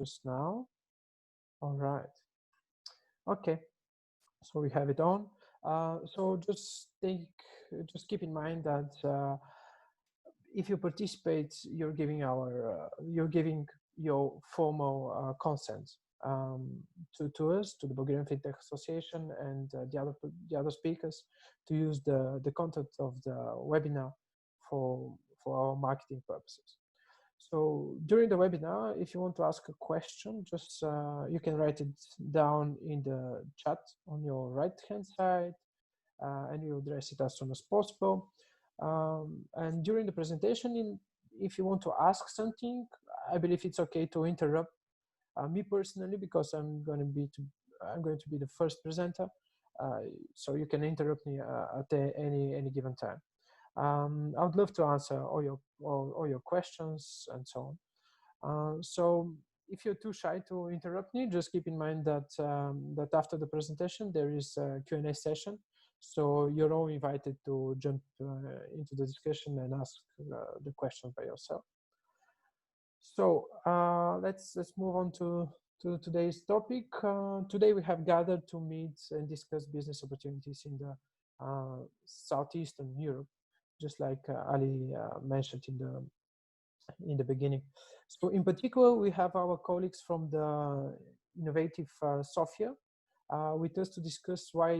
just now. All right. Okay. So we have it on. So just keep in mind that if you participate, you're giving your formal consent to us, to the Bulgarian Fintech Association, and the other speakers to use the content of the webinar for our marketing purposes. So during the webinar, if you want to ask a question, just you can write it down in the chat on your right-hand side, and you address it as soon as possible. And during the presentation, if you want to ask something, I believe it's okay to interrupt me personally, because I'm going to be the first presenter. So you can interrupt me at any given time. I would love to answer all your questions and so on. So if you're too shy to interrupt me, just keep in mind that that after the presentation there is a Q&A session. So you're all invited to jump into the discussion and ask the question by yourself. So let's move on to today's topic. Today we have gathered to meet and discuss business opportunities in the Southeastern Europe, just like Ali mentioned in the beginning. So in particular, we have our colleagues from the innovative Sofia with us to discuss why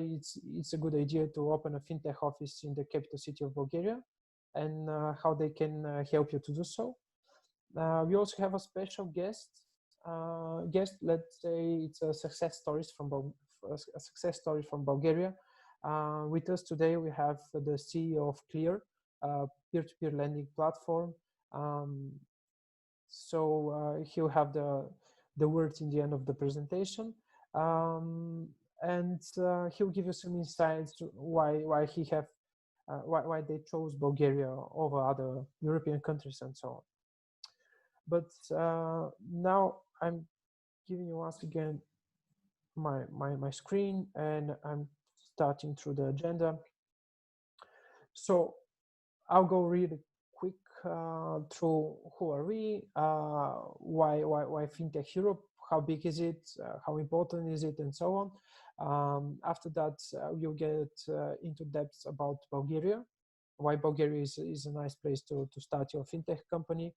it's a good idea to open a fintech office in the capital city of Bulgaria, and how they can help you to do so. We also have a special guest. Let's say it's a success story from Bulgaria. With us today, we have the CEO of Clear, peer-to-peer lending platform. So he'll have the words in the end of the presentation, and he'll give you some insights why they chose Bulgaria over other European countries and so on. But now I'm giving you once again my screen, and I'm starting through the agenda. So I'll go really quick through who are we, why Fintech Europe, how big is it, how important is it, and so on. After that, you'll get into depth about Bulgaria, why Bulgaria is a nice place to start your fintech company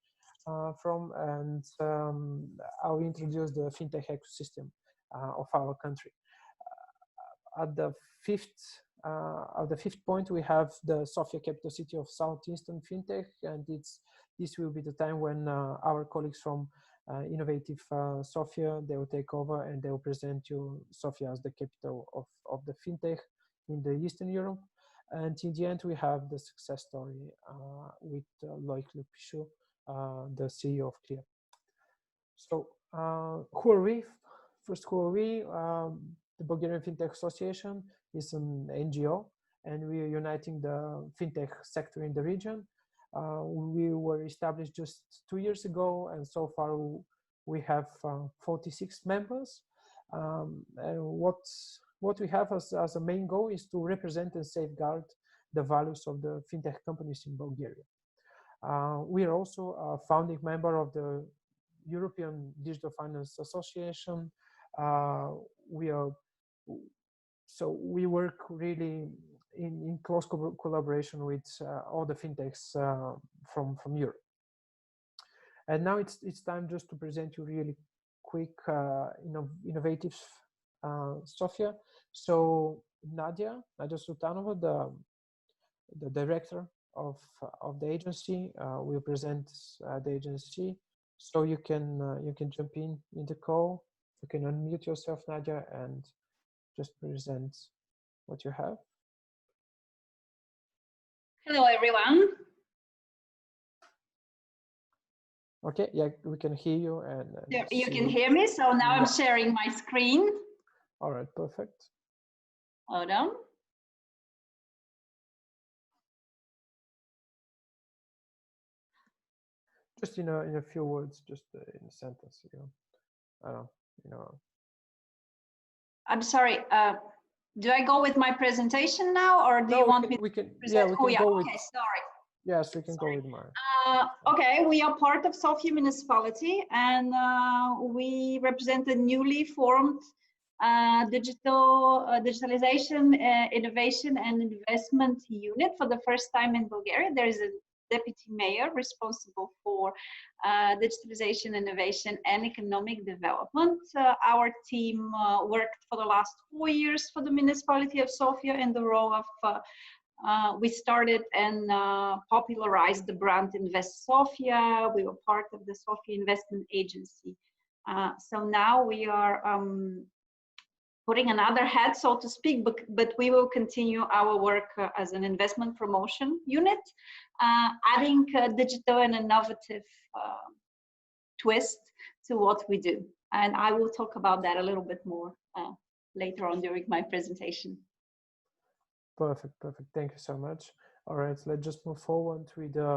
from, and I'll introduce the fintech ecosystem of our country. At the fifth point, we have the Sofia capital city of Southeastern Fintech, and this will be the time when our colleagues from innovative Sofia, they will take over and they will present you Sofia as the capital of the fintech in the Eastern Europe. And in the end, we have the success story with Loic Lupișu, the CEO of Clear. So who are we? First, who are we? The Bulgarian Fintech Association is an NGO, and we are uniting the fintech sector in the region. We were established just 2 years ago, and so far we have 46 members. And what we have as a main goal is to represent and safeguard the values of the fintech companies in Bulgaria. We are also a founding member of the European Digital Finance Association. We work really in close collaboration with all the fintechs from Europe. And now it's time just to present you really quick innovative Sofia. So Nadia Sultanova, the director of the agency, will present the agency. So you can jump in the call. You can unmute yourself, Nadia, and just present what you have. Hello, everyone. Okay, yeah, we can hear you. And you can hear me, so now I'm sharing my screen. All right, perfect. Hold on. Just in a few words, just in a sentence, I don't know, I'm sorry. Do I go with my presentation now, or do you want me to present? Yeah, we can go with. Okay, sorry. Yes, we can go with mine. Okay, we are part of Sofia municipality, and we represent a newly formed digitalization, innovation and investment unit for the first time in Bulgaria. There is a deputy mayor responsible for digitalization, innovation and economic development. Our team worked for the last 4 years for the municipality of Sofia in the role of we started and popularized the brand Invest Sofia. We were part of the Sofia Investment Agency. So now we are putting another hat, so to speak, but we will continue our work as an investment promotion unit, adding digital and innovative twist to what we do. And I will talk about that a little bit more later on during my presentation. Perfect, perfect. Thank you so much. All right, let's just move forward with the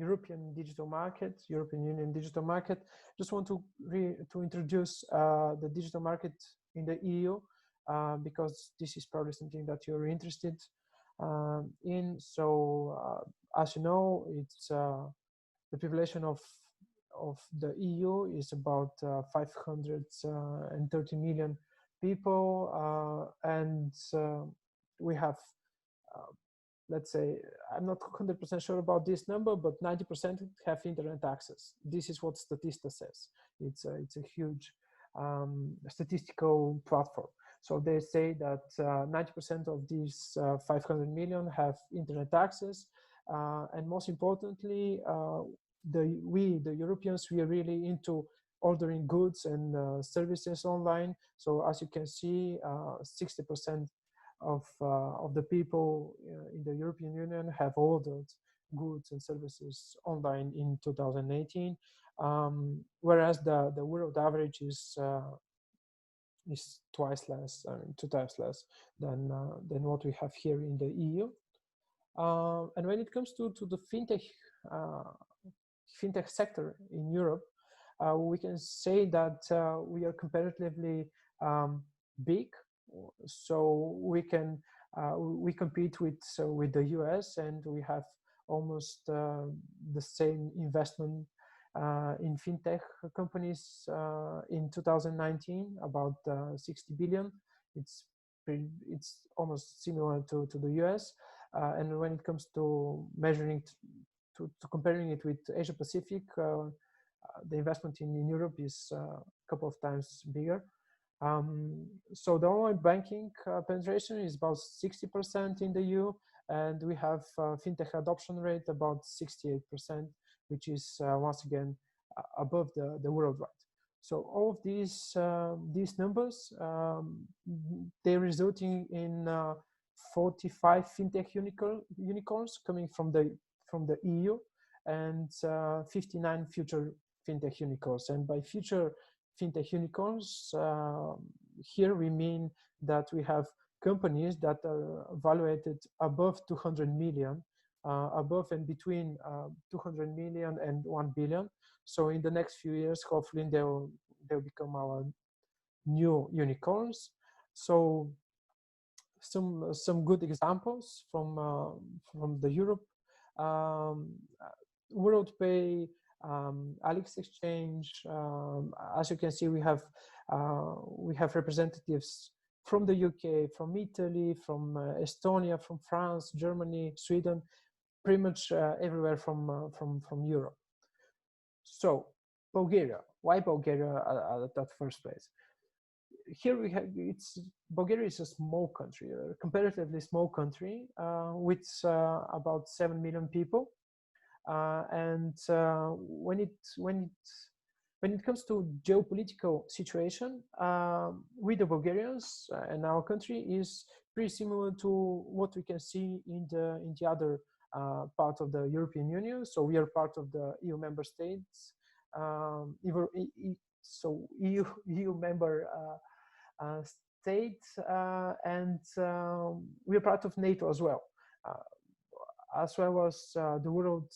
European digital market, European Union digital market. Just want to introduce the digital market in the EU because this is probably something that you're interested in. So, as you know, it's the population of the EU is about 530 million people, and we have. Let's say, I'm not 100% sure about this number, but 90% have internet access. This is what Statista says. It's a huge statistical platform. So they say that 90% of these 500 million have internet access. And most importantly, the Europeans, we are really into ordering goods and services online. So as you can see, 60% of the people in the European Union have ordered goods and services online in 2018, whereas the world average is twice less, 2 times less than what we have here in the EU. And when it comes to the fintech sector in Europe, we can say that we are comparatively big. So we compete with the US, and we have almost the same investment in fintech companies in 2019, about 60 billion. It's almost similar to the US, and when it comes to measuring to comparing it with Asia Pacific, the investment in Europe is a couple of times bigger. So the online banking penetration is about 60% in the EU, and we have fintech adoption rate about 68%, which is once again above the worldwide. So all of these numbers, they're resulting in 45 fintech unicorns coming from the EU, and 59 future fintech unicorns. And by future fintech unicorns, here we mean that we have companies that are evaluated above 200 million, above and between 200 million and 1 billion. So in the next few years, hopefully they'll become our new unicorns. So some good examples from the Europe, WorldPay, Alex Exchange. As you can see, we have representatives from the UK, from Italy, from Estonia, from France, Germany, Sweden, pretty much everywhere from Europe. So Bulgaria, why Bulgaria at that first place? Here we have, Bulgaria is a small country, a comparatively small country with about 7 million people. And when it comes to geopolitical situation, with the Bulgarians and our country is pretty similar to what we can see in the other part of the European Union. So we are part of the EU member states. So EU member state, and we are part of NATO as well as the World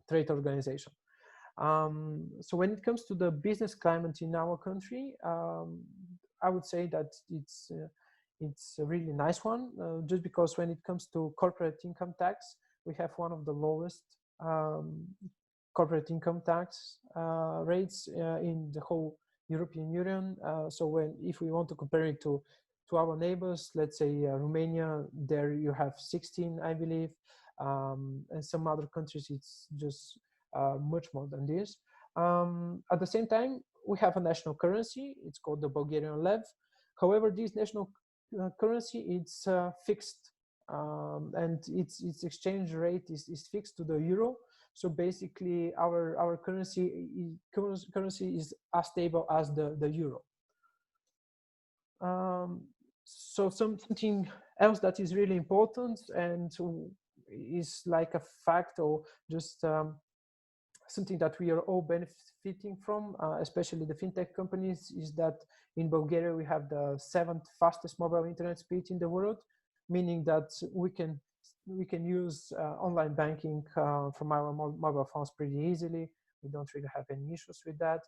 Trade Organization. So when it comes to the business climate in our country, I would say that it's a really nice one, just because when it comes to corporate income tax, we have one of the lowest corporate income tax rates in the whole European Union. So if we want to compare it to our neighbors, let's say Romania, there you have 16, I believe, and some other countries it's just much more than this. At the same time, we have a national currency. It's called the Bulgarian lev. However, this national currency it's fixed, and its exchange rate is fixed to the euro. So basically, our currency is as stable as the euro. So something else that is really important and is like a fact, or just something that we are all benefiting from, especially the fintech companies, is that in Bulgaria we have the 7th fastest mobile internet speed in the world, meaning that we can use online banking from our mobile phones pretty easily. We don't really have any issues with that.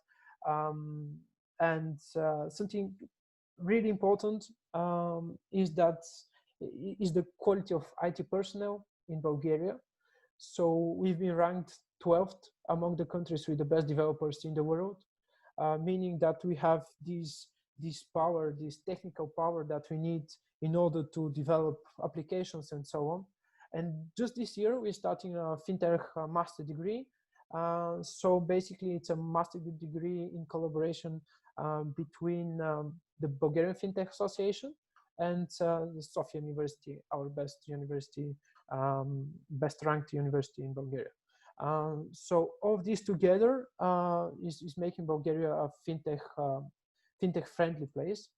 And something really important is the quality of IT personnel in Bulgaria. So we've been ranked 12th among the countries with the best developers in the world, meaning that we have this power, this technical power that we need in order to develop applications and so on. And just this year, we're starting a fintech master degree. So basically, it's a master degree in collaboration between the Bulgarian Fintech Association and the Sofia University, our best university, best ranked university in Bulgaria. So all of this together is making Bulgaria a fintech friendly place.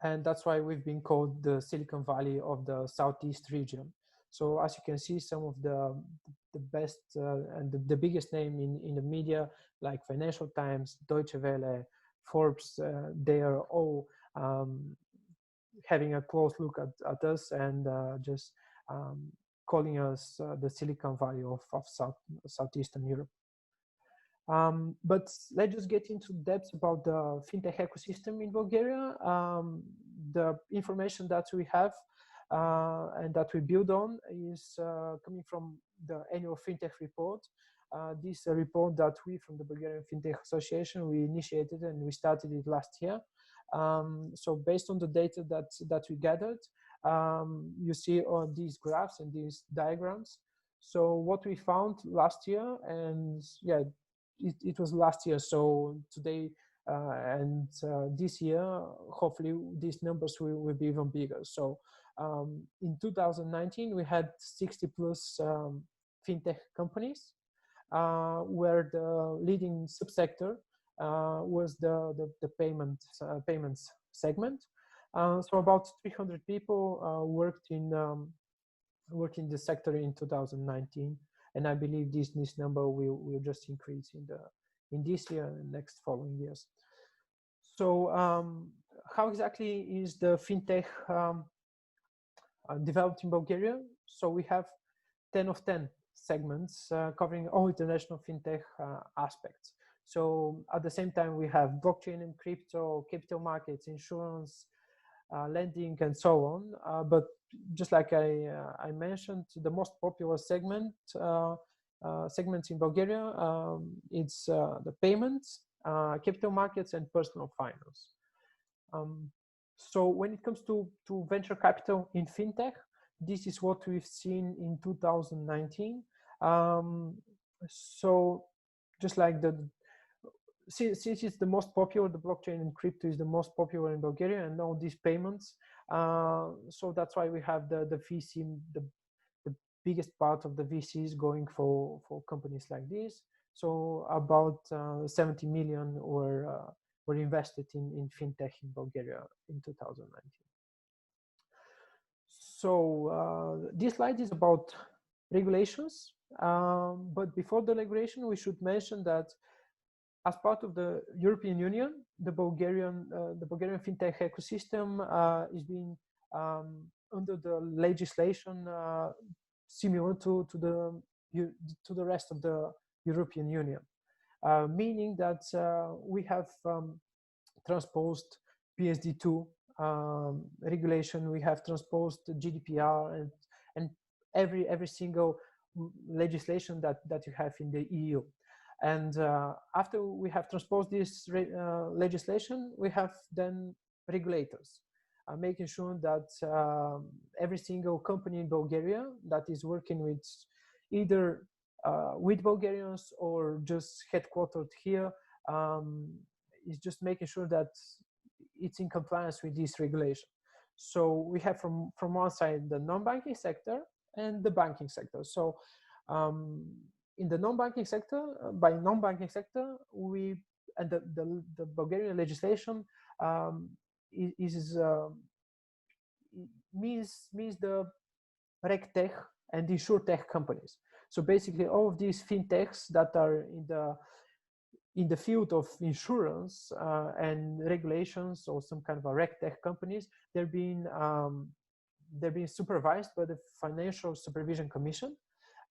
And that's why we've been called the Silicon Valley of the Southeast region. So as you can see, some of the best and the biggest name in the media, like Financial Times, Deutsche Welle, Forbes, they are all having a close look at us and just calling us the Silicon Valley of Southeastern Europe. But let's just get into depth about the fintech ecosystem in Bulgaria. The information that we have and that we build on is coming from the annual fintech report. This report that we from the Bulgarian Fintech Association, we initiated and we started it last year. So based on the data that we gathered, you see all these graphs and these diagrams. So what we found last year, and yeah, it was last year. So today and this year, hopefully these numbers will be even bigger. So in 2019, we had 60 plus fintech companies, where the leading subsector was the payments segment. So about 300 people worked in the sector in 2019, and I believe this number will just increase in this year and next following years. So how exactly is the fintech developed in Bulgaria? So we have 10 of 10 segments covering all international fintech aspects. So at the same time, we have blockchain and crypto, capital markets, insurance, lending, and so on. But just like I mentioned, the most popular segments in Bulgaria, it's the payments, capital markets, and personal finance. So when it comes to venture capital in fintech, this is what we've seen in 2019. So just like since it's the most popular, the blockchain and crypto is the most popular in Bulgaria, and all these payments. So that's why we have the VC, the biggest part of the VCs going for companies like this. So about 70 million were invested in fintech in Bulgaria in 2019. So this slide is about regulations. But before the regulation, we should mention that as part of the European Union, the Bulgarian fintech ecosystem is being under the legislation similar to the rest of the European Union, meaning that we have transposed PSD2 regulation, we have transposed GDPR and every single legislation that you have in the EU. And after we have transposed this legislation, we have then regulators, making sure that every single company in Bulgaria that is working with either with Bulgarians or just headquartered here is just making sure that it's in compliance with this regulation. So we have from one side the non-banking sector and the banking sector. So in the non-banking sector, by non-banking sector, we and the Bulgarian legislation means the RegTech and InsurTech companies. So basically, all of these fintechs that are in the field of insurance and regulations, or some kind of a RegTech companies, they're being supervised by the Financial Supervision Commission.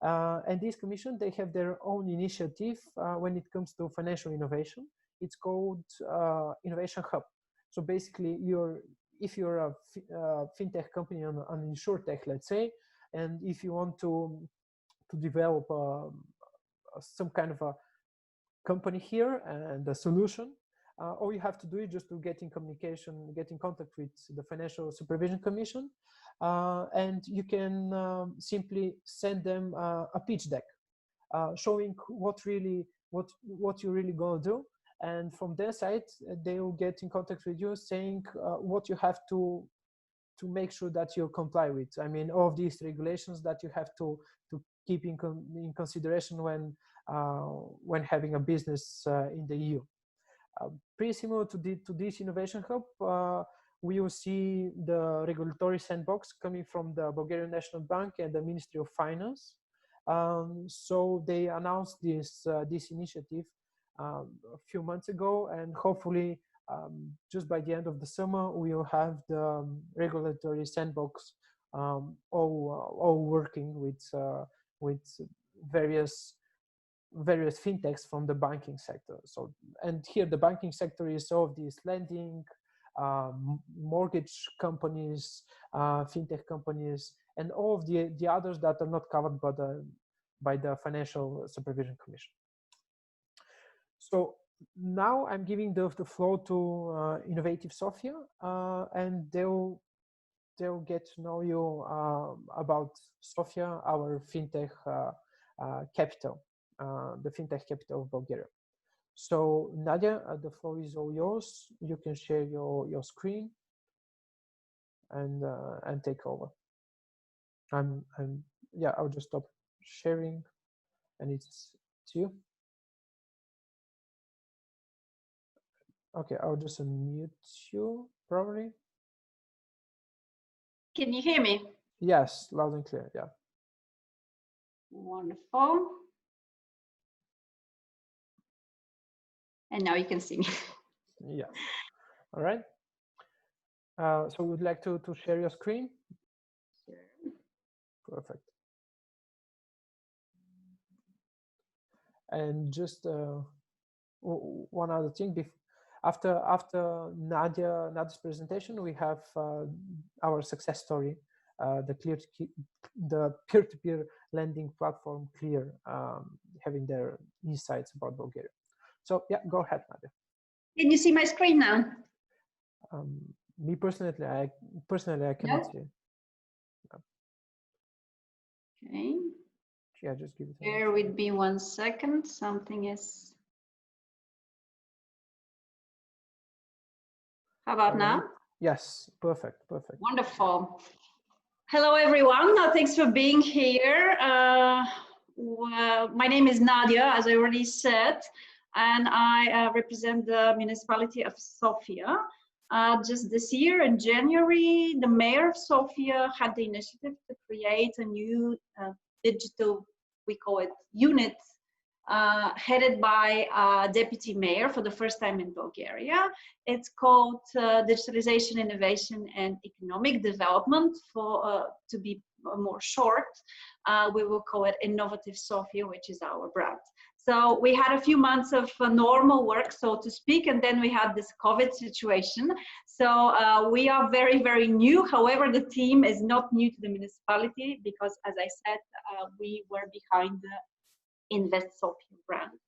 And this commission, they have their own initiative when it comes to financial innovation. It's called Innovation Hub. So basically, if you're a fintech company on InsurTech, let's say, and if you want to develop some kind of a company here and a solution, all you have to do is just to get in communication, get in contact with the Financial Supervision Commission, and you can simply send them a pitch deck showing what you're really gonna do, and from their side they will get in contact with you saying what you have to make sure that you comply with. I mean, all of these regulations that you have to keep in consideration when having a business in the EU. Pretty similar to this Innovation Hub, we will see the regulatory sandbox coming from the Bulgarian National Bank and the Ministry of Finance. So they announced this initiative a few months ago, and hopefully just by the end of the summer we will have the regulatory sandbox all working with various fintechs from the banking sector. So, and here the banking sector is all of these lending, mortgage companies, fintech companies, and all of the others that are not covered by the Financial Supervision Commission. So now I'm giving the floor to Innovative Sofia, and they'll get to know you about Sofia, our fintech capital, the fintech capital of Bulgaria. So Nadia, the floor is all yours. You can share your screen and take over. Yeah, I'll just stop sharing, and it's you. Okay, I'll just unmute you probably. Can you hear me? Yes, loud and clear, yeah. Wonderful. And now you can see me. Yeah, all right. So would like to share your screen? Sure. Perfect. And just one other thing, after Nadia's presentation, we have our success story, the peer-to-peer lending platform Clear, having their insights about Bulgaria. So yeah, go ahead, Nadia. Can you see my screen now? Me personally, I cannot see it. No. Okay. Yeah, just give it. Bear with me 1 second. Something is. How about now? Yes, perfect. Wonderful. Hello, everyone. Thanks for being here. Well, my name is Nadia, as I already said, and I represent the municipality of Sofia. Just this year in January, the mayor of Sofia had the initiative to create a new digital, we call it, unit, headed by a deputy mayor for the first time in Bulgaria. It's called Digitalization, Innovation and Economic Development, to be more short. We will call it Innovative Sofia, which is our brand. So we had a few months of normal work, so to speak, and then we had this COVID situation. So we are very, very new. However, the team is not new to the municipality because, as I said, we were behind the Invest Sofia brand.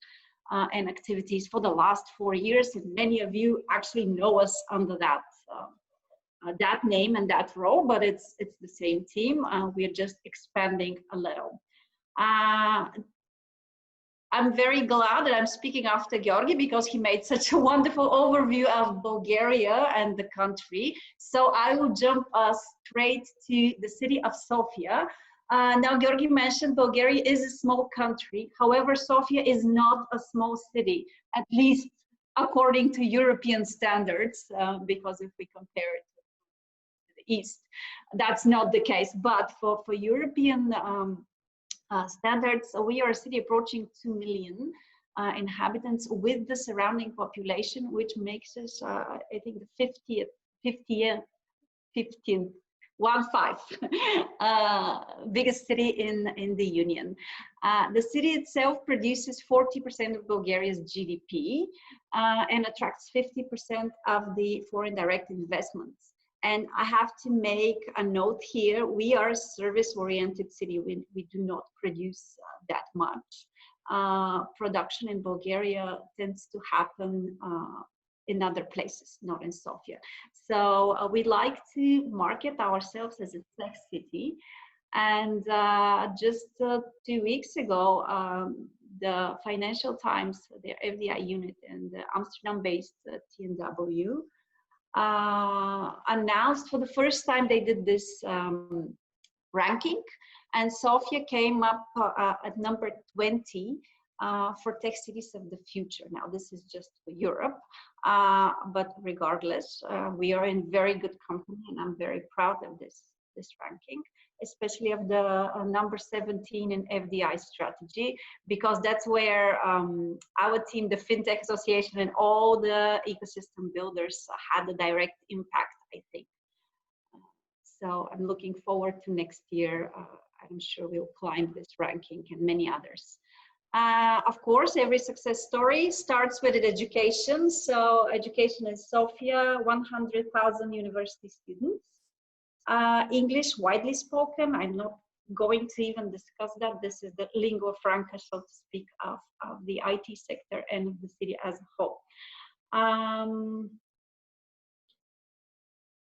and activities for the last 4 years. And many of you actually know us under that that name and that role, but it's the same team. We're just expanding a little. I'm very glad that I'm speaking after Georgi because he made such a wonderful overview of Bulgaria and the country. So I will jump straight to the city of Sofia. Now, Georgi mentioned Bulgaria is a small country. However, Sofia is not a small city, at least according to European standards, because if we compare it to the East, that's not the case. But for European standards, we are a city approaching 2 million inhabitants with the surrounding population, which makes us, I think, the 15th biggest city in the Union. The city itself produces 40% of Bulgaria's GDP and attracts 50% of the foreign direct investments. And I have to make a note here, we are a service-oriented city. We do not produce that much. Production in Bulgaria tends to happen in other places, not in Sofia. So we like to market ourselves as a tech city. And just 2 weeks ago, the Financial Times, their FDI unit and the Amsterdam-based TNW, announced for the first time they did this ranking, and Sofia came up at number 20 for tech cities of the future. Now this is just for Europe, but regardless, we are in very good company, and I'm very proud of this ranking, especially of the number 17 in FDI strategy, because that's where our team, the Fintech Association, and all the ecosystem builders had a direct impact, I think. So I'm looking forward to next year. I'm sure we'll climb this ranking and many others. Of course, every success story starts with education. So education in Sofia, 100,000 university students. English widely spoken. I'm not going to even discuss that. This is the lingua franca, so to speak, of the IT sector and of the city as a whole.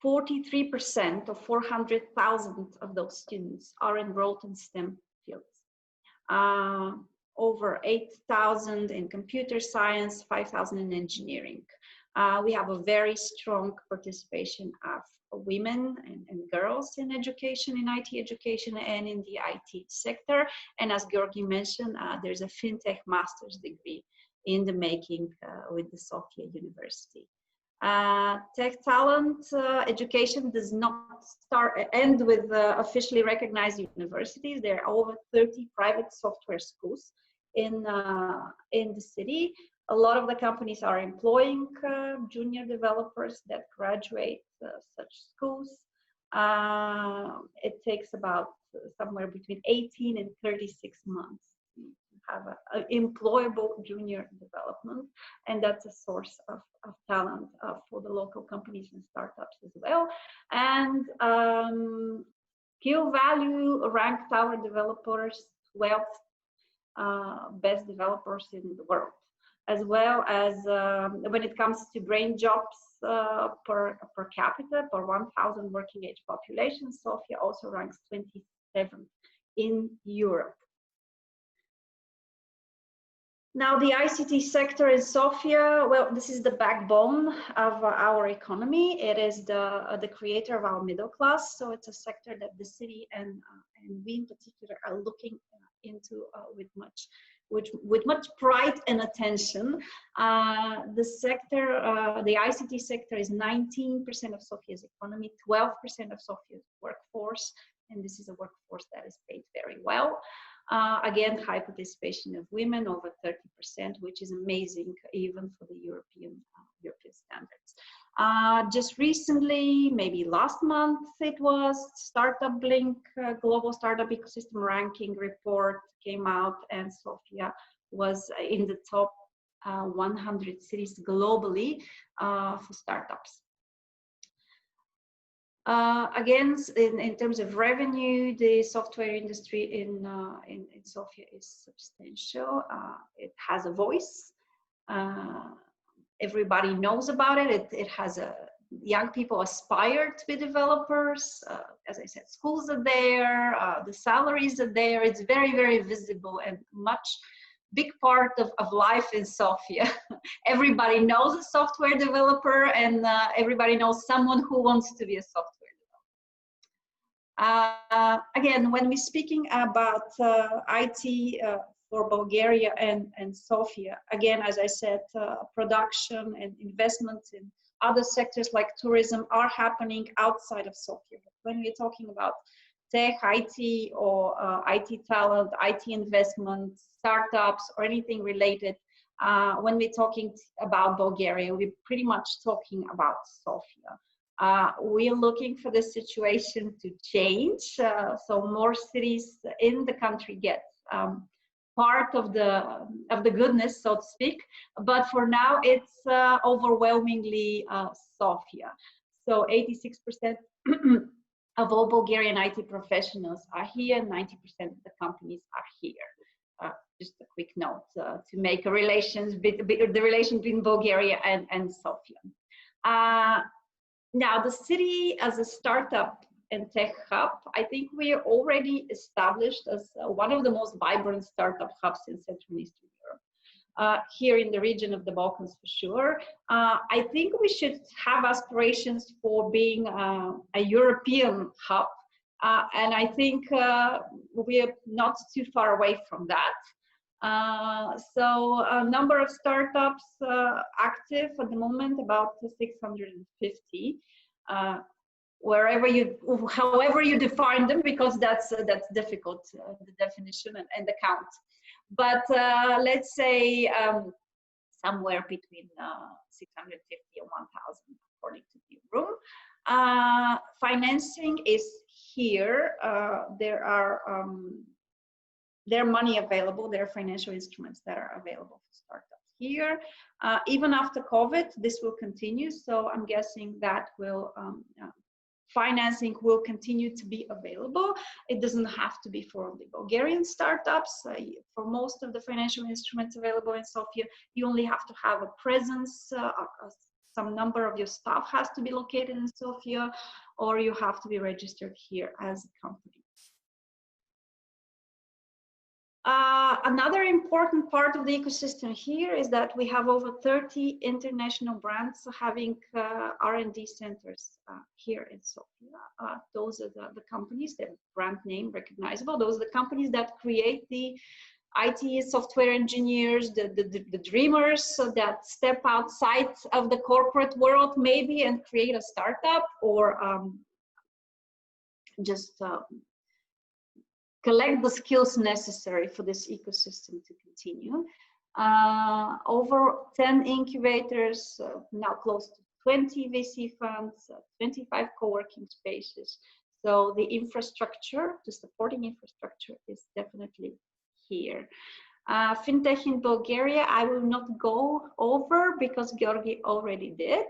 43% of 400,000 of those students are enrolled in STEM fields. Over 8,000 in computer science, 5,000 in engineering. We have a very strong participation of women and girls in education, in IT education, and in the IT sector. And as Georgi mentioned, there's a FinTech master's degree in the making with the Sofia University. Tech talent education does not end with officially recognized universities. There are over 30 private software schools in the city. A lot of the companies are employing junior developers that graduate such schools. It takes about somewhere between 18 and 36 months to have an employable junior development, and that's a source of talent for the local companies and startups as well. And Q Value ranked our developers 12th best developers in the world, as well as when it comes to brain jobs per capita, per 1,000 working age population, Sofia also ranks 27th in Europe. Now, the ICT sector in Sofia, well, this is the backbone of our economy. It is the creator of our middle class. So it's a sector that the city and we in particular are looking into with much pride and attention. The sector, the ICT sector is 19% of Sofia's economy, 12% of Sofia's workforce, and this is a workforce that is paid very well. Again, high participation of women, over 30%, which is amazing even for the European standards. Just recently, maybe last month, it was Startup Blink Global Startup Ecosystem Ranking report came out, and Sofia was in the top 100 cities globally for startups. Again, in terms of revenue, the software industry in Sofia is substantial. It has a voice. Everybody knows about it. It has young people aspire to be developers. As I said, schools are there. The salaries are there. It's very, very visible and big part of life in Sofia. Everybody knows a software developer, and everybody knows someone who wants to be a software developer. Again, when we're speaking about IT for Bulgaria and Sofia, again, as I said, production and investments in other sectors like tourism are happening outside of Sofia. When we're talking about tech, IT, or IT talent, IT investments, startups, or anything related, when we're talking about Bulgaria, we're pretty much talking about Sofia. We're looking for the situation to change, so more cities in the country get part of the goodness, so to speak. But for now, it's overwhelmingly Sofia. So 86% of all Bulgarian IT professionals are here, 90% of the companies are here. Just a quick note to make the relation between Bulgaria and Sofia. Now, the city as a startup and tech hub, I think we are already established as one of the most vibrant startup hubs in Central and Eastern Europe. Here in the region of the Balkans, for sure. I think we should have aspirations for being a European hub, and I think we are not too far away from that. So a number of startups active at the moment, about 650. However you define them, because that's difficult, the definition and the count. But let's say somewhere between 650 and 1,000, according to the room. Financing is here. There are money available. There are financial instruments that are available for startups here. Even after COVID, this will continue. So I'm guessing that financing will continue to be available. It doesn't have to be for the Bulgarian startups. For most of the financial instruments available in Sofia, you only have to have a presence. Some number of your staff has to be located in Sofia, or you have to be registered here as a company. Another important part of the ecosystem here is that we have over 30 international brands having R&D centers here in Sofia. Those are the companies, the brand name recognizable. Those are the companies that create the IT software engineers, the dreamers, so that step outside of the corporate world maybe and create a startup, or just collect the skills necessary for this ecosystem to continue. Over 10 incubators, now close to 20 VC funds, 25 co-working spaces. So the infrastructure, the supporting infrastructure is definitely here. Fintech in Bulgaria, I will not go over because Georgi already did.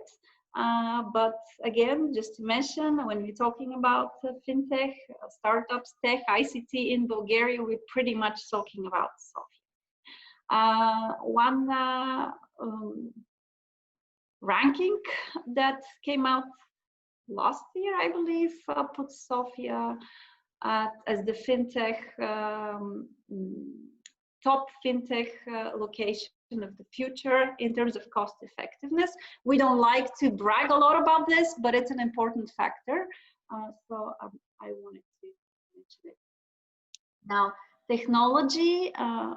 But again, just to mention, when we're talking about fintech, startups, tech, ICT in Bulgaria, we're pretty much talking about Sofia. One ranking that came out last year, I believe, puts Sofia as the fintech, top fintech location of the future in terms of cost effectiveness. We don't like to brag a lot about this, but it's an important factor. So I wanted to mention it. Now, technology,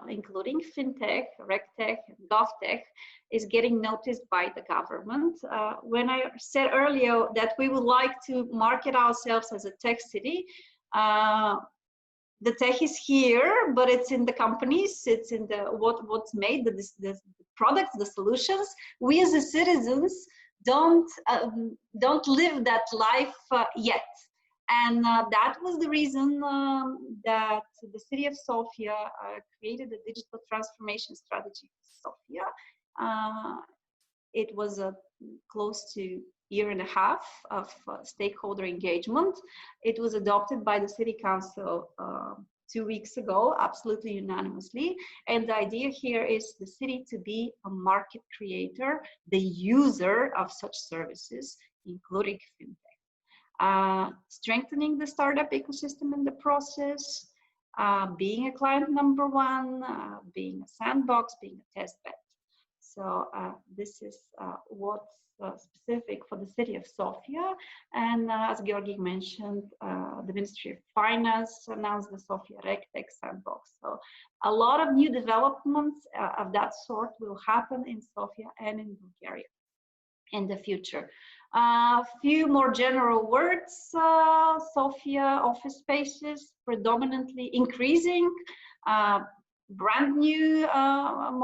including fintech, regtech, and govtech, is getting noticed by the government. When I said earlier that we would like to market ourselves as a tech city, the tech is here, but it's in the companies, it's in the what's made, the products, the solutions. We as the citizens don't live that life yet. And that was the reason that the city of Sofia created a digital transformation strategy for Sofia. It was close to year and a half of stakeholder engagement. It was adopted by the City Council 2 weeks ago, absolutely unanimously. And the idea here is the city to be a market creator, the user of such services, including fintech. Strengthening the startup ecosystem in the process, being a client number one, being a sandbox, being a test bed. So this is what's specific for the city of Sofia. And as Georgi mentioned, the Ministry of Finance announced the Sofia RegTech sandbox. So a lot of new developments of that sort will happen in Sofia and in Bulgaria in the future. A few more general words. Sofia office spaces predominantly increasing, brand new,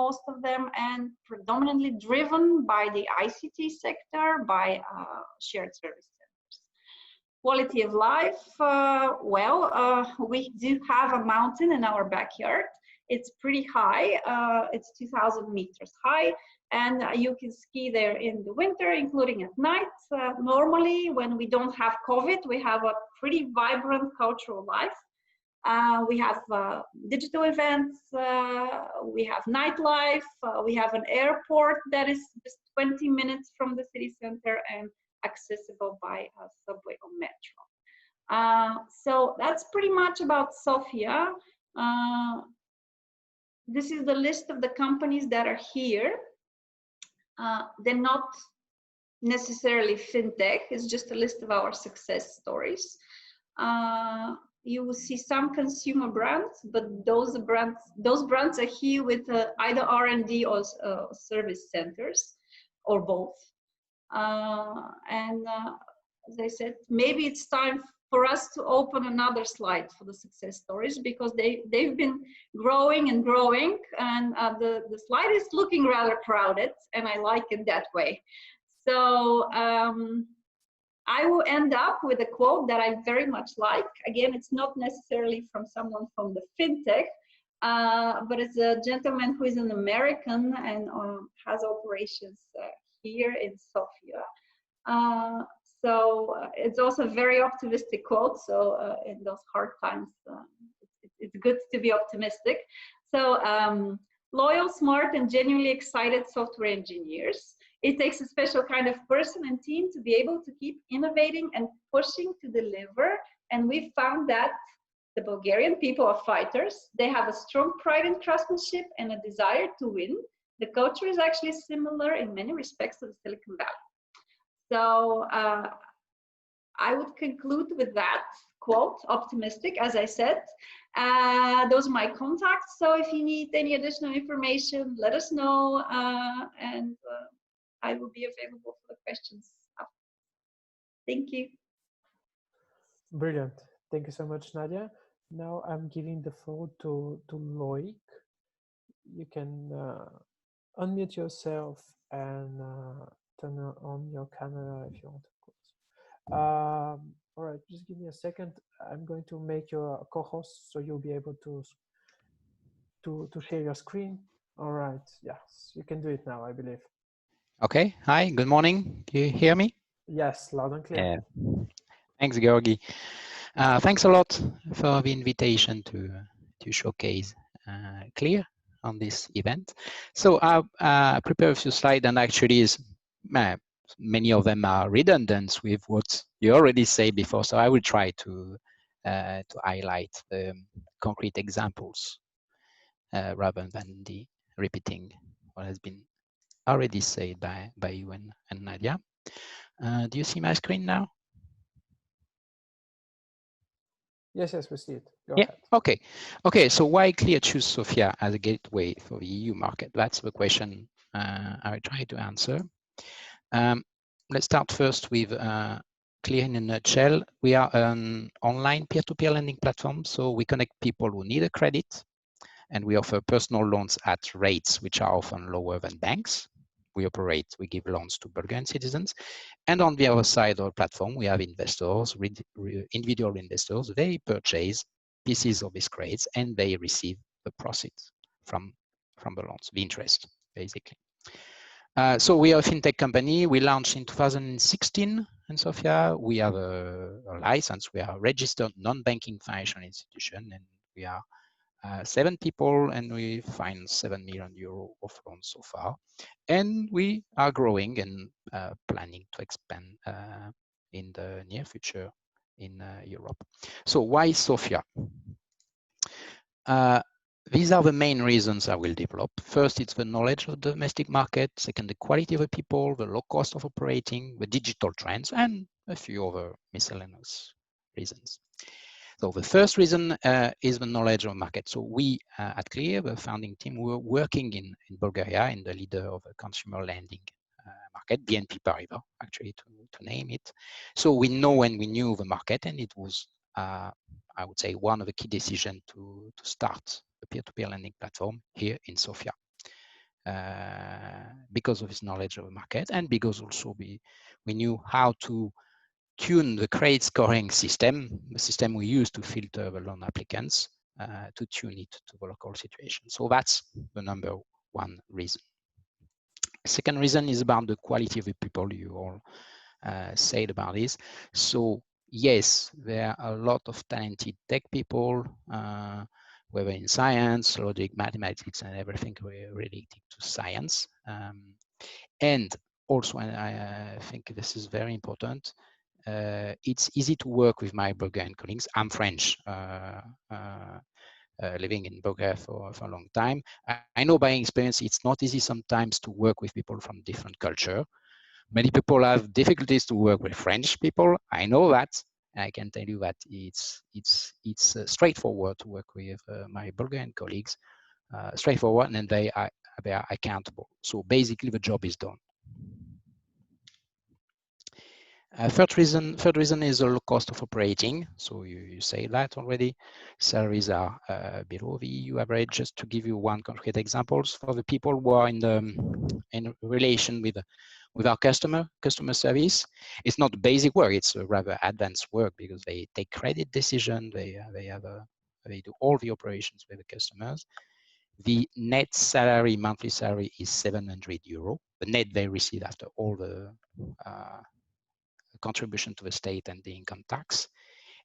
most of them, and predominantly driven by the ICT sector, by shared service centers. Quality of life, we do have a mountain in our backyard. It's pretty high, it's 2,000 meters high, and you can ski there in the winter, including at night. Normally, when we don't have COVID, we have a pretty vibrant cultural life. We have digital events, we have nightlife, we have an airport that is just 20 minutes from the city center and accessible by subway or metro. So that's pretty much about Sofia. This is the list of the companies that are here. They're not necessarily fintech, it's just a list of our success stories. You will see some consumer brands, but those brands are here with either R&D or service centers, or both. As I said, maybe it's time for us to open another slide for the success stories, because they've been growing and growing, and the slide is looking rather crowded, and I like it that way. So I will end up with a quote that I very much like. Again, it's not necessarily from someone from the fintech, but it's a gentleman who is an American and has operations here in Sofia. So it's also a very optimistic quote. So in those hard times, it's good to be optimistic. So loyal, smart, and genuinely excited software engineers. It takes a special kind of person and team to be able to keep innovating and pushing to deliver. And we found that the Bulgarian people are fighters. They have a strong pride in craftsmanship and a desire to win. The culture is actually similar in many respects to the Silicon Valley. So I would conclude with that quote, optimistic, as I said. Those are my contacts. So if you need any additional information, let us know. And I will be available for the questions. Thank you. Brilliant. Thank you so much, Nadia. Now I'm giving the floor to Loic. You can unmute yourself and turn on your camera if you want to close. All right, just give me a second. I'm going to make you a co-host, so you'll be able to share your screen. All right, yes, you can do it now, I believe. Okay. Hi, good morning. Do you hear me? Yes, loud and clear. Yeah. Thanks, Georgi. Thanks a lot for the invitation to showcase Clear on this event. So I prepared a few slides, and actually many of them are redundant with what you already said before. So I will try to highlight the concrete examples rather than the repeating what has been already said by you and Nadia. Do you see my screen now? Yes, we see it. Go yeah. ahead. Okay. So why Clear choose Sofia as a gateway for the EU market? That's the question I will try to answer. Let's start first with Clear in a nutshell. We are an online peer-to-peer lending platform, so we connect people who need a credit, and we offer personal loans at rates which are often lower than banks. We give loans to Bulgarian citizens. And on the other side of the platform, we have investors, individual investors. They purchase pieces of these credits and they receive the proceeds from the loans, the interest, basically. So we are a fintech company. We launched in 2016 in Sofia. We have a license. We are a registered non-banking financial institution, and we are 7 people, and we financed 7 million euro of loans so far. And we are growing and planning to expand in the near future in Europe. So why Sofia? These are the main reasons I will develop. First, it's the knowledge of the domestic market. Second, the quality of the people, the low cost of operating, the digital trends, and a few other miscellaneous reasons. So the first reason is the knowledge of market. So we at Clear, the founding team, were working in Bulgaria in the leader of a consumer lending market, BNP Paribas, actually, to name it. So we know and we knew the market, and it was, I would say, one of the key decisions to start a peer-to-peer lending platform here in Sofia. Because of his knowledge of the market, and because also we knew how to tune the credit scoring system, the system we use to filter the loan applicants, to tune it to the local situation. So that's the number one reason. Second reason is about the quality of the people. You all said about this. So yes, there are a lot of talented tech people, whether in science, logic, mathematics, and everything related to science. And also, and I think this is very important, it's easy to work with my Bulgarian colleagues. I'm French, living in Bulgaria for a long time. I know by experience it's not easy sometimes to work with people from different culture. Many people have difficulties to work with French people. I know that. I can tell you that it's straightforward to work with my Bulgarian colleagues. Straightforward, and they are accountable. So basically, the job is done. Third reason is the low cost of operating. So you say that already. Salaries are below the EU average. Just to give you one concrete examples for the people who are in relation with our customer service, it's not basic work. It's rather advanced work because they take credit decision. They do all the operations with the customers. The net salary, monthly salary, is 700 euro. The net they receive after all the contribution to the state and the income tax,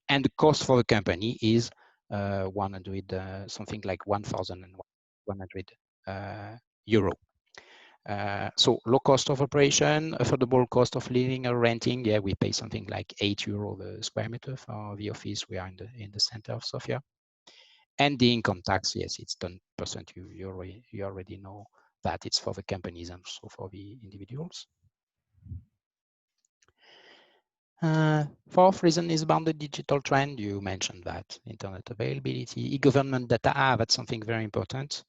and the cost for the company is 100 something like 1,100 euro. So low cost of operation, affordable cost of living or renting. Yeah, we pay something like 8 euro the square meter for the office. We are in the center of Sofia. And the income tax, yes, it's 10%. You already know that it's for the companies and also for the individuals. Fourth reason is about the digital trend. You mentioned that internet availability, e-government data. That's something very important.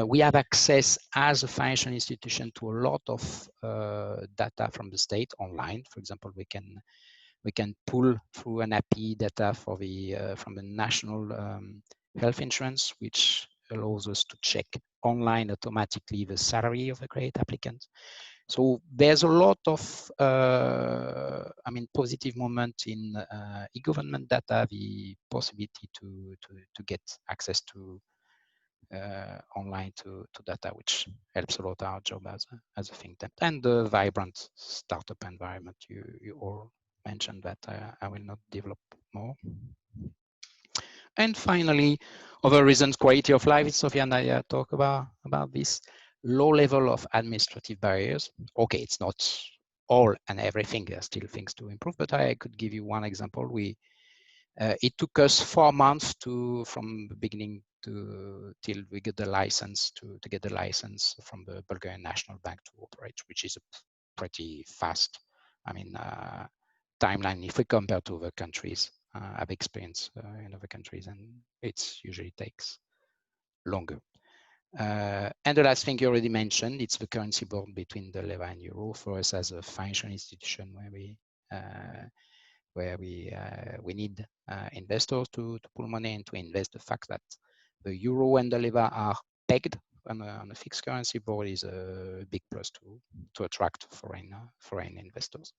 We have access as a financial institution to a lot of data from the state online. For example, we can pull through an API data for the from the national health insurance, which allows us to check online automatically the salary of the credit applicant. So there's a lot of, positive moment in e-government data, the possibility to get access to online to data, which helps a lot our job as a think tank, and the vibrant startup environment. You all mentioned that. I will not develop more. And finally, other reasons, quality of life. Sofia and I talk about this. Low level of administrative barriers. Okay, it's not all and everything. There are still things to improve, but I could give you one example. It took us 4 months from the beginning till we get the license to get the license from the Bulgarian National Bank to operate, which is a pretty fast, timeline if we compare to other countries. I've experienced in other countries, and it usually takes longer. And the last thing you already mentioned, it's the currency board between the leva and euro. For us as a financial institution, where we need investors to pull money and to invest, the fact that the euro and the leva are pegged on a fixed currency board is a big plus to attract foreign investors.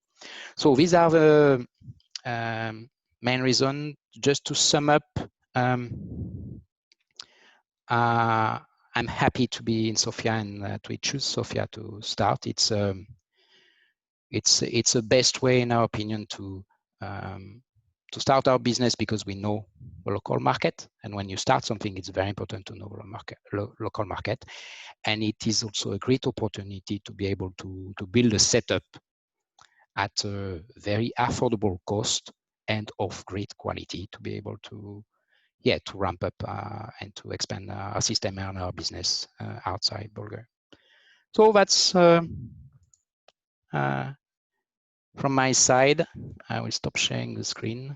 So these are the main reason. Just to sum up, I'm happy to be in Sofia and to choose Sofia to start. It's the best way, in our opinion, to start our business, because we know the local market. And when you start something, it's very important to know the local market. And it is also a great opportunity to be able to build a setup at a very affordable cost and of great quality, to be able to ramp up and to expand our system and our business outside Bulgaria. So that's from my side. I will stop sharing the screen,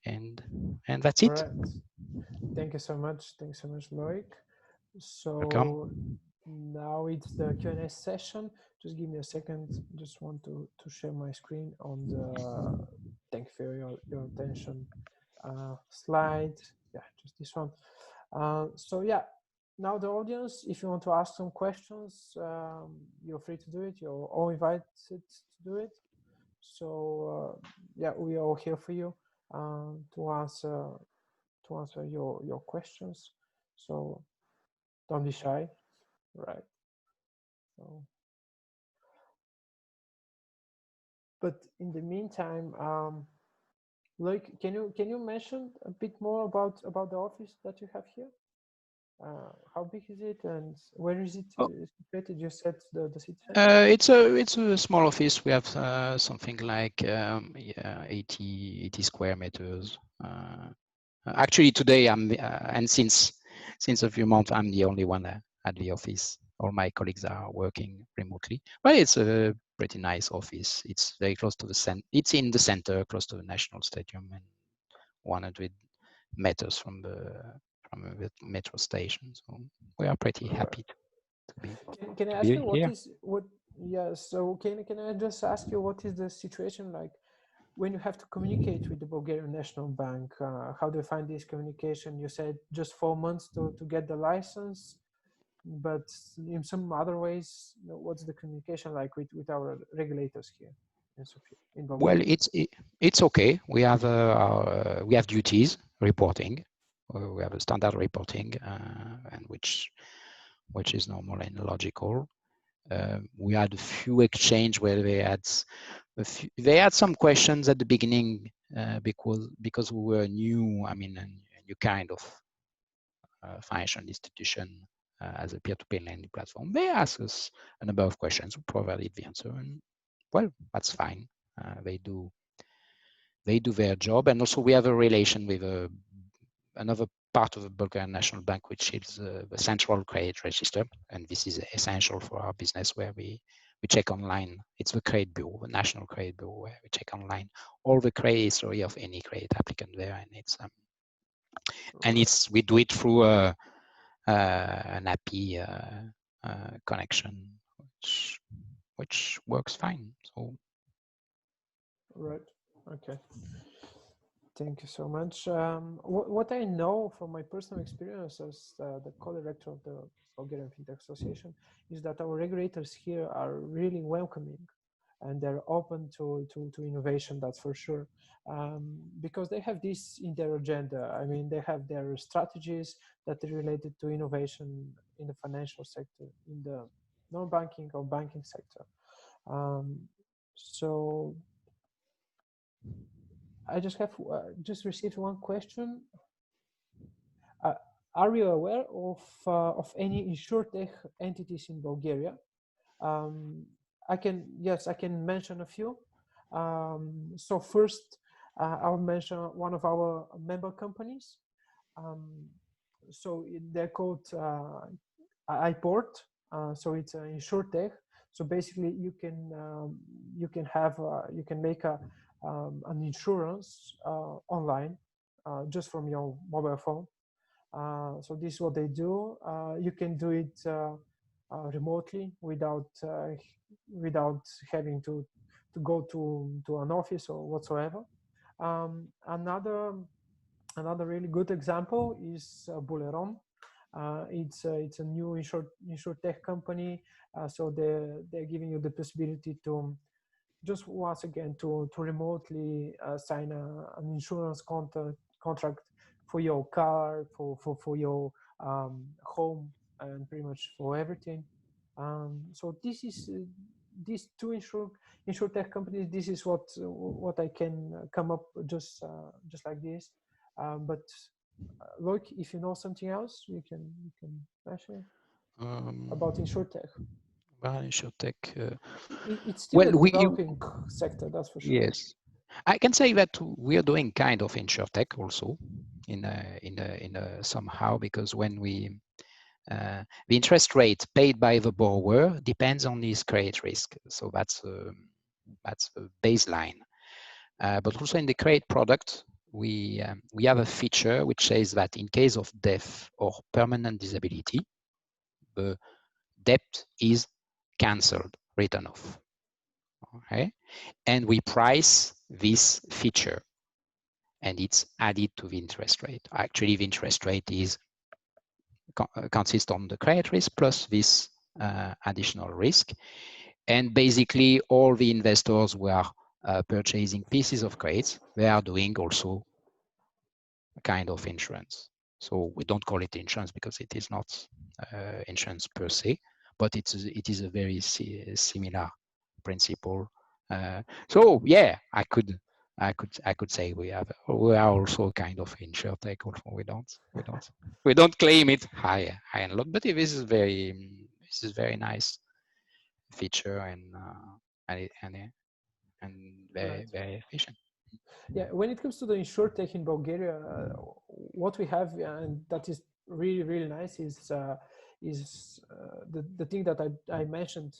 and that's it. All right. Thank you so much. Thanks so much, Loic. So Welcome. now it's the Q&A session. Just give me a second. Just want to share my screen on the, thank you for your attention, slide. Yeah, just this one. So yeah, now the audience, if you want to ask some questions, you're free to do it. You're all invited to do it. So yeah, we are all here for you to answer your questions. So don't be shy, right? So, but in the meantime, Loic, can you mention a bit more about the office that you have here? How big is it, and where is it situated? You said the city center. It's a small office. We have something like 80 square meters. Actually, today and since a few months, I'm the only one at the office. All my colleagues are working remotely, but it's a pretty nice office. It's very close to the center. It's in the center, close to the National Stadium, and 100 meters from the metro station. So we are pretty happy to be. Can I ask you what? Yeah. So can I just ask you what is the situation like when you have to communicate with the Bulgarian National Bank? How do you find this communication? You said just 4 months to get the license, but in some other ways, what's the communication like with our regulators here in Sofia, in Bulgaria? Well, it's okay. We have we have duties reporting. We have a standard reporting, and which is normal and logical. We had a few exchange where they had some questions at the beginning because we were new. I mean, a new kind of financial institution as a peer-to-peer lending platform. They asked us a number of questions. We provided the answer, and well, that's fine. They do their job, and also we have a relation with another part of the Bulgarian National Bank, which is the Central Credit Register, and this is essential for our business, where we check online. It's the credit bureau, the National Credit Bureau, where we check online all the credit history of any credit applicant there, and we do it through an API connection, which works fine. So, right. Okay. Thank you so much. What I know from my personal experience as the co-director of the Bulgarian Fintech Association is that our regulators here are really welcoming, and they're open to innovation, that's for sure, because they have this in their agenda. I mean, they have their strategies that are related to innovation in the financial sector, in the non-banking or banking sector. So I just have just received one question. Are you aware of any insurtech entities in Bulgaria? I can mention a few. So first, I'll mention one of our member companies. So they're called iPort. So it's an insurtech. So basically, you can make an insurance online just from your mobile phone. So this is what they do. You can do it remotely without having to go to an office or whatsoever. Another really good example is Buleron. It's a new insurtech company. So they're giving you the possibility to just once again to remotely sign an insurance contract for your car, for your home, and pretty much for everything. So this is these two insurtech companies. This is what I can come up just like this. But Look, if you know something else, you can mention about insurtech. Well, insurtech. It's still a Well, developing sector, that's for sure. Yes, I can say that we are doing kind of insurtech also, in somehow, because when we the interest rate paid by the borrower depends on his credit risk, so that's the baseline. But also in the credit product, we have a feature which says that in case of death or permanent disability, the debt is cancelled, written off. Okay, and we price this feature, and it's added to the interest rate. Actually, the interest rate is consists on the credit risk plus this additional risk, and basically all the investors who are purchasing pieces of credits, they are doing also a kind of insurance. So we don't call it insurance because it is not insurance per se, but it is a very similar principle. So yeah, I could say we are also kind of insurtech. Also, we don't claim it high and low, but this is very nice feature and very efficient. Yeah, when it comes to the insurtech in Bulgaria, what we have, and that is really nice, is the thing that I mentioned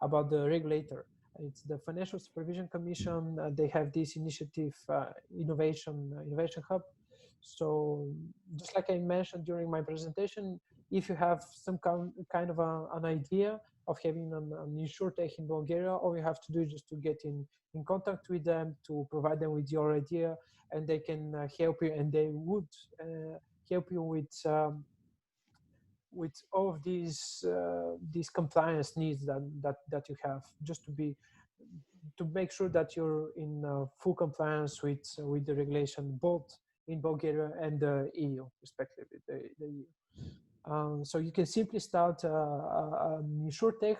about the regulator. It's the Financial Supervision Commission. They have this initiative, Innovation Hub. So just like I mentioned during my presentation, if you have some kind of an idea of having an insurtech in Bulgaria, all you have to do is just to get in contact with them, to provide them with your idea, and they can help you, and they would help you with all of these compliance needs that you have, just to make sure that you're in full compliance with the regulation, both in Bulgaria and the EU, respectively, the EU. So you can simply start an insurtech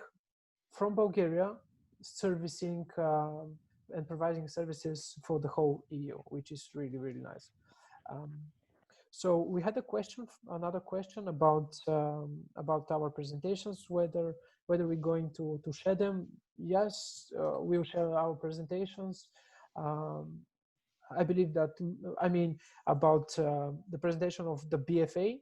from Bulgaria, servicing and providing services for the whole EU, which is really nice. So we had another question about our presentations, whether we're going to share them. Yes, we'll share our presentations. I believe that, about the presentation of the BFA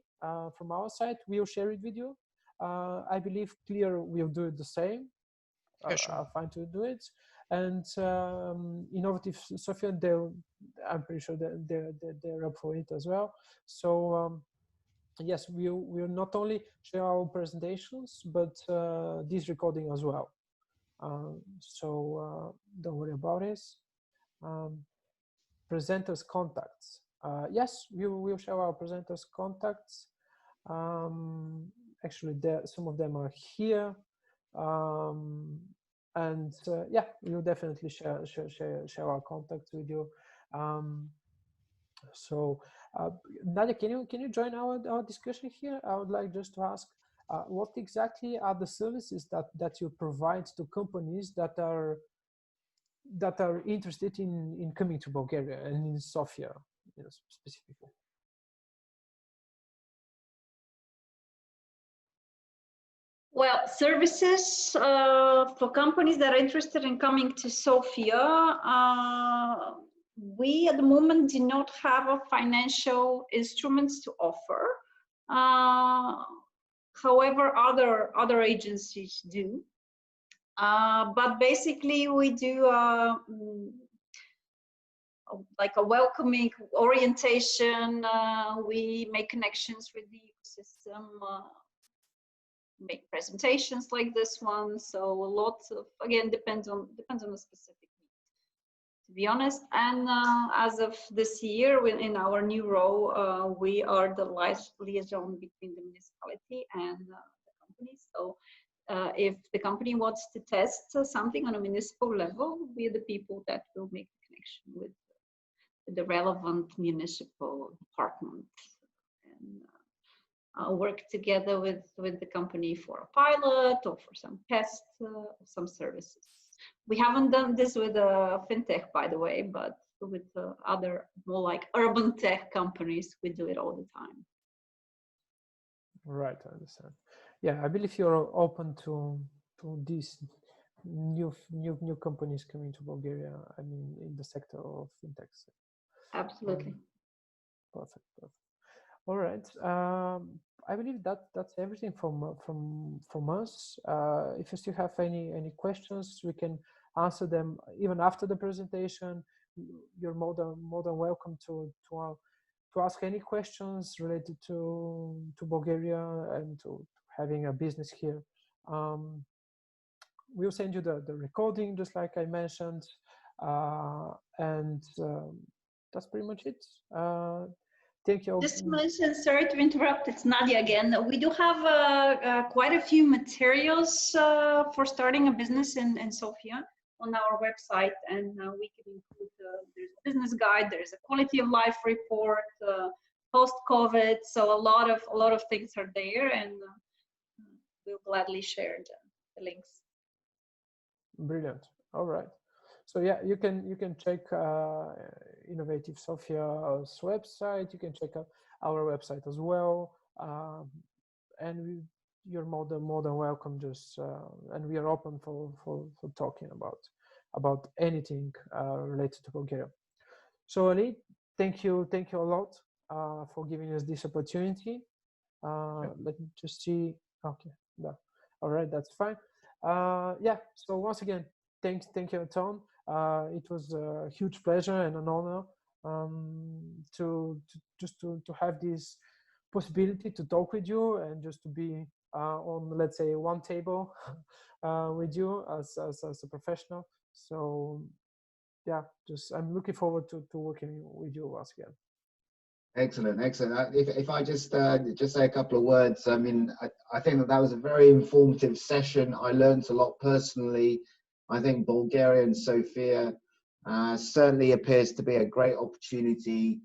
from our side, we'll share it with you. I believe Clear will do it the same. Yeah, sure. Are fine to do it, and Innovative Sofia, I'm pretty sure that they're up for it as well. So yes, we'll not only share our presentations, but this recording as well. So don't worry about it. Presenters contacts. Yes, we'll share our presenters contacts. Actually, some of them are here. And yeah, we'll definitely share our contacts with you. So Nadia, can you join our discussion here? I would like just to ask, what exactly are the services that you provide to companies that are interested in coming to Bulgaria and in Sofia, specifically? Well, services for companies that are interested in coming to Sofia, we at the moment do not have a financial instruments to offer. However, other agencies do. But basically, we do like a welcoming orientation. We make connections with the ecosystem. Make presentations like this one, so a lot of, again, depends on the specific need, to be honest. And as of this year, in our new role, we are the liaison between the municipality and the company. So if the company wants to test something on a municipal level, we are the people that will make the connection with the relevant municipal department. And work together with the company for a pilot or for some tests, some services. We haven't done this with a fintech, by the way, but with other more like urban tech companies, we do it all the time. Right, I understand. Yeah, I believe you're open to these new companies coming to Bulgaria. I mean, in the sector of fintech. Absolutely. Perfect. All right. I believe that's everything from us. If you still have any questions, we can answer them even after the presentation. You're more than welcome to ask any questions related to Bulgaria and to having a business here. We'll send you the recording, just like I mentioned, and that's pretty much it. Thank you. Just to mention, sorry to interrupt, it's Nadia again. We do have quite a few materials for starting a business in Sofia on our website, and we can include there's a business guide, there's a quality of life report, post-COVID, so a lot of things are there, and we'll gladly share the links. Brilliant. All right. So yeah, you can check Innovative Sofia's website. You can check out our website as well, and you're more than welcome. Just and we are open for talking about anything related to Bulgaria. So Ali, thank you a lot for giving us this opportunity. Let me just see. Okay, yeah. All right, that's fine. Yeah. So once again, thank you, Tom. It was a huge pleasure and an honor to have this possibility to talk with you and just to be on, let's say, one table with you as a professional. So yeah, I'm looking forward to working with you once again. Excellent. If I just say a couple of words, I mean, I think that was a very informative session. I learned a lot personally. I think Bulgaria and Sofia certainly appears to be a great opportunity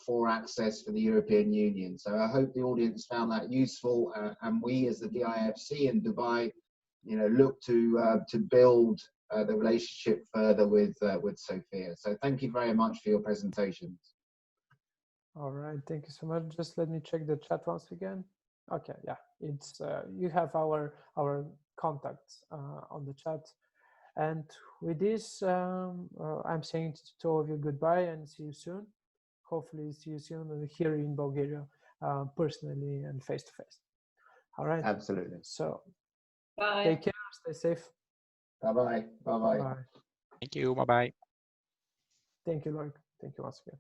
for access for the European Union. So I hope the audience found that useful, and we as the DIFC in Dubai, look to build the relationship further with Sofia. So thank you very much for your presentations. All right, thank you so much. Just let me check the chat once again. Okay, yeah, it's you have our contacts on the chat. And with this, I'm saying to all of you goodbye and see you soon. Hopefully see you soon here in Bulgaria, personally and face to face. All right. Absolutely. So Bye. take care, stay safe. Bye-bye. Bye-bye. Bye. Thank you. Bye-bye. Thank you, Loic. Thank you once again.